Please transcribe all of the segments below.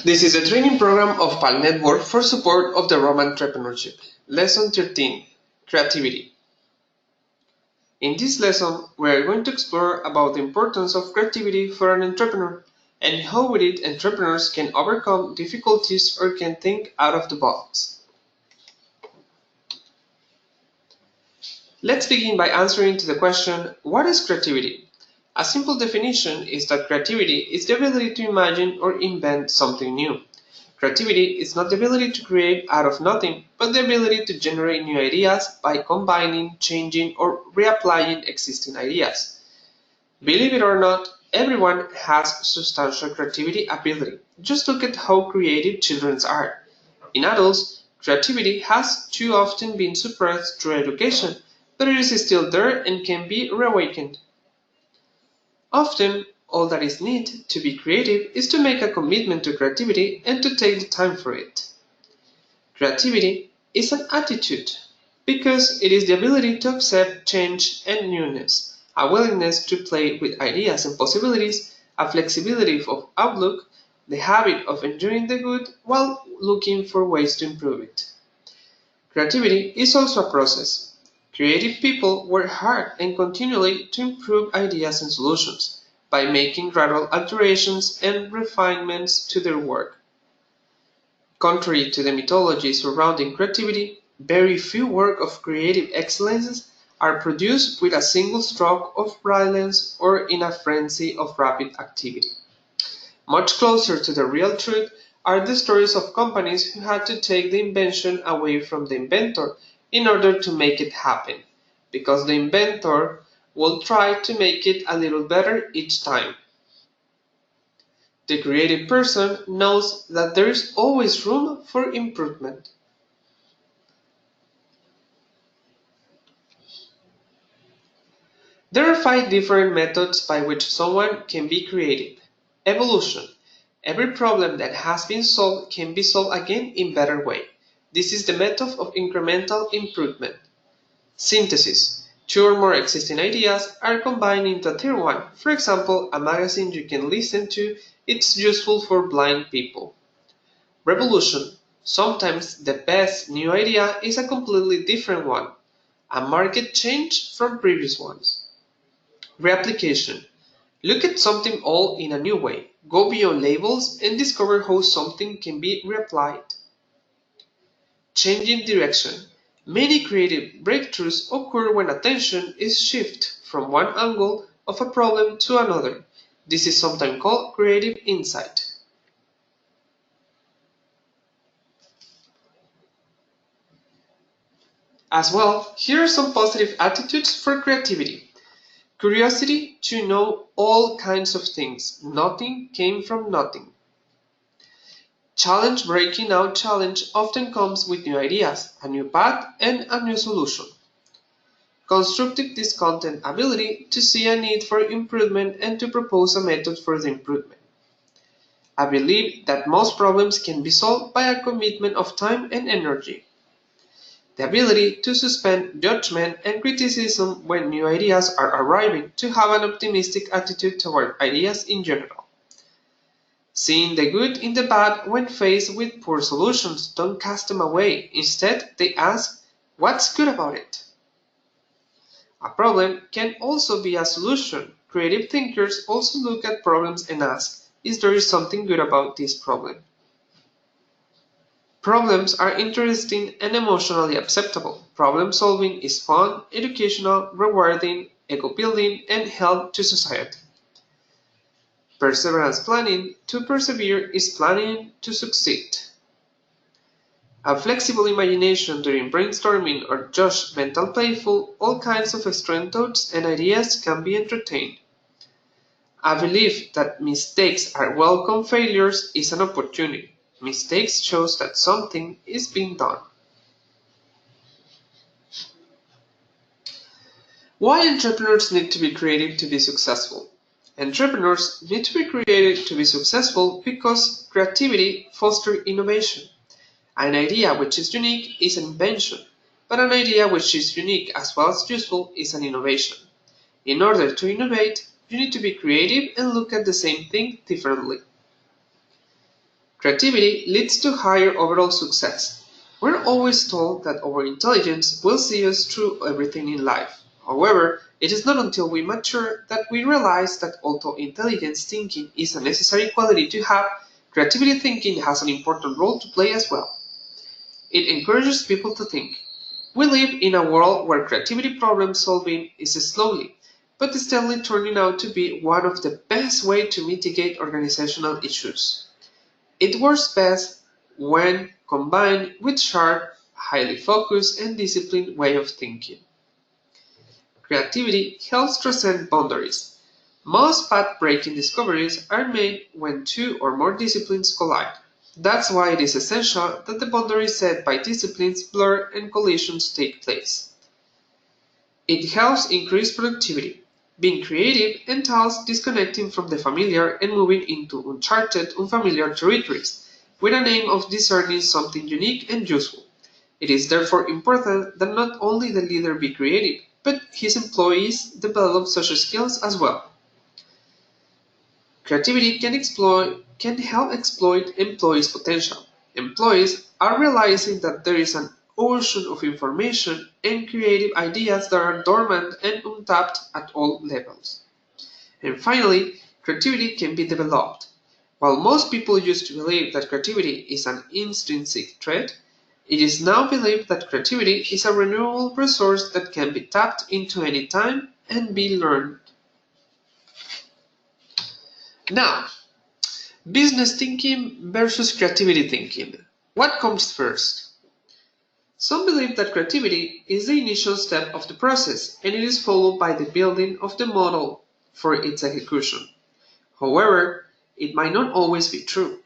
This is a training program of PAL Network for support of the Rome entrepreneurship. Lesson 13, Creativity. In this lesson, we are going to explore about the importance of creativity for an entrepreneur and how with it entrepreneurs can overcome difficulties or can think out of the box. Let's begin by answering to the question, what is creativity? A simple definition is that creativity is the ability to imagine or invent something new. Creativity is not the ability to create out of nothing, but the ability to generate new ideas by combining, changing, or reapplying existing ideas. Believe it or not, everyone has substantial creativity ability. Just look at how creative children are. In adults, creativity has too often been suppressed through education, but it is still there and can be reawakened. Often, all that is needed to be creative is to make a commitment to creativity and to take the time for it. Creativity is an attitude because it is the ability to accept change and newness, a willingness to play with ideas and possibilities, a flexibility of outlook, the habit of enjoying the good while looking for ways to improve it. Creativity is also a process. Creative people work hard and continually to improve ideas and solutions by making gradual alterations and refinements to their work. Contrary to the mythology surrounding creativity, very few works of creative excellence are produced with a single stroke of brilliance or in a frenzy of rapid activity. Much closer to the real truth are the stories of companies who had to take the invention away from the inventor in order to make it happen, because the inventor will try to make it a little better each time. The creative person knows that there is always room for improvement. There are 5 different methods by which someone can be creative. Evolution. Every problem that has been solved can be solved again in better way. This is the method of incremental improvement. Synthesis. 2 or more existing ideas are combined into a third one. For example, a magazine you can listen to, it's useful for blind people. Revolution. Sometimes the best new idea is a completely different one, a market change from previous ones. Reapplication. Look at something all in a new way. Go beyond labels and discover how something can be reapplied. Changing direction. Many creative breakthroughs occur when attention is shifted from one angle of a problem to another. This is sometimes called creative insight. As well, here are some positive attitudes for creativity. Curiosity to know all kinds of things. Nothing came from nothing. Challenge breaking out challenge often comes with new ideas, a new path, and a new solution. Constructive discontent ability to see a need for improvement and to propose a method for the improvement. I believe that most problems can be solved by a commitment of time and energy. The ability to suspend judgment and criticism when new ideas are arriving, to have an optimistic attitude toward ideas in general. Seeing the good in the bad when faced with poor solutions, don't cast them away. Instead, they ask, what's good about it? A problem can also be a solution. Creative thinkers also look at problems and ask, is there something good about this problem? Problems are interesting and emotionally acceptable. Problem solving is fun, educational, rewarding, ego-building, and help to society. Perseverance planning. To persevere is planning to succeed. A flexible imagination during brainstorming or just mental playful, all kinds of strange thoughts and ideas can be entertained. A belief that mistakes are welcome failures is an opportunity. Mistakes shows that something is being done. Why entrepreneurs need to be creative to be successful? Entrepreneurs need to be creative to be successful because creativity fosters innovation. An idea which is unique is an invention, but an idea which is unique as well as useful is an innovation. In order to innovate, you need to be creative and look at the same thing differently. Creativity leads to higher overall success. We're always told that our intelligence will see us through everything in life. However, it is not until we mature that we realize that although intelligence thinking is a necessary quality to have, creativity thinking has an important role to play as well. It encourages people to think. We live in a world where creativity problem solving is slowly, but steadily turning out to be one of the best ways to mitigate organizational issues. It works best when combined with sharp, highly focused, and disciplined way of thinking. Creativity helps transcend boundaries. Most path-breaking discoveries are made when two or more disciplines collide. That's why it is essential that the boundaries set by disciplines blur and collisions take place. It helps increase productivity. Being creative entails disconnecting from the familiar and moving into uncharted, unfamiliar territories, with an aim of discerning something unique and useful. It is therefore important that not only the leader be creative, but his employees develop such skills as well. Creativity can help exploit employees' potential. Employees are realizing that there is an ocean of information and creative ideas that are dormant and untapped at all levels. And finally, creativity can be developed. While most people used to believe that creativity is an intrinsic trait, it is now believed that creativity is a renewable resource that can be tapped into any time and be learned. Now, business thinking versus creativity thinking. What comes first? Some believe that creativity is the initial step of the process and it is followed by the building of the model for its execution. However, it might not always be true.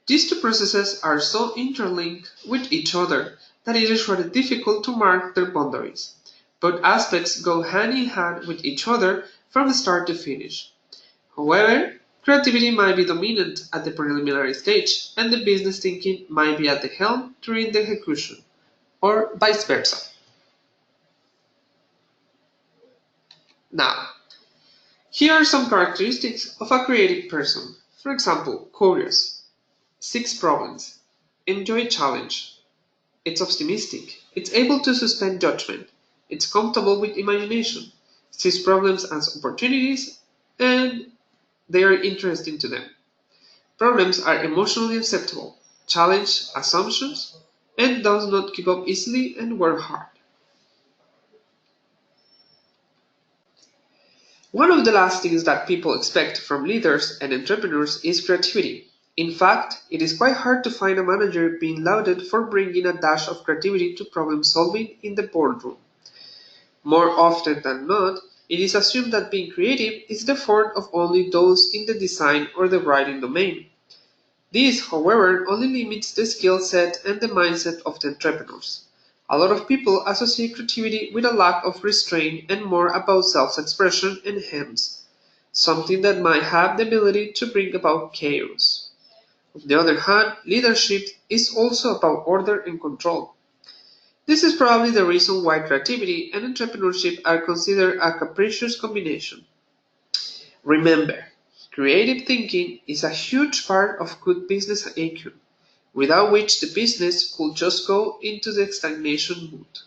These two processes are so interlinked with each other that it is rather difficult to mark their boundaries. Both aspects go hand in hand with each other from start to finish. However, creativity might be dominant at the preliminary stage, and the business thinking might be at the helm during the execution, or vice versa. Now, here are some characteristics of a creative person. For example, curious, seeks problems, enjoy challenge, it's optimistic, it's able to suspend judgment, it's comfortable with imagination, sees problems as opportunities, and they are interesting to them. Problems are emotionally acceptable, challenge assumptions, and does not give up easily and work hard. One of the last things that people expect from leaders and entrepreneurs is creativity. In fact, it is quite hard to find a manager being lauded for bringing a dash of creativity to problem solving in the boardroom. More often than not, it is assumed that being creative is the forte of only those in the design or the writing domain. This, however, only limits the skill set and the mindset of the entrepreneurs. A lot of people associate creativity with a lack of restraint and more about self-expression and hence, something that might have the ability to bring about chaos. On the other hand, leadership is also about order and control. This is probably the reason why creativity and entrepreneurship are considered a capricious combination. Remember, creative thinking is a huge part of good business acumen, without which the business could just go into the stagnation mood.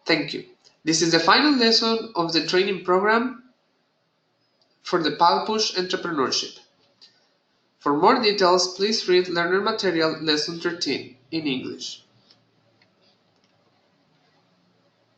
Thank you. This is the final lesson of the training program for the PalPush Entrepreneurship. For more details, please read Learner Material Lesson 13 in English.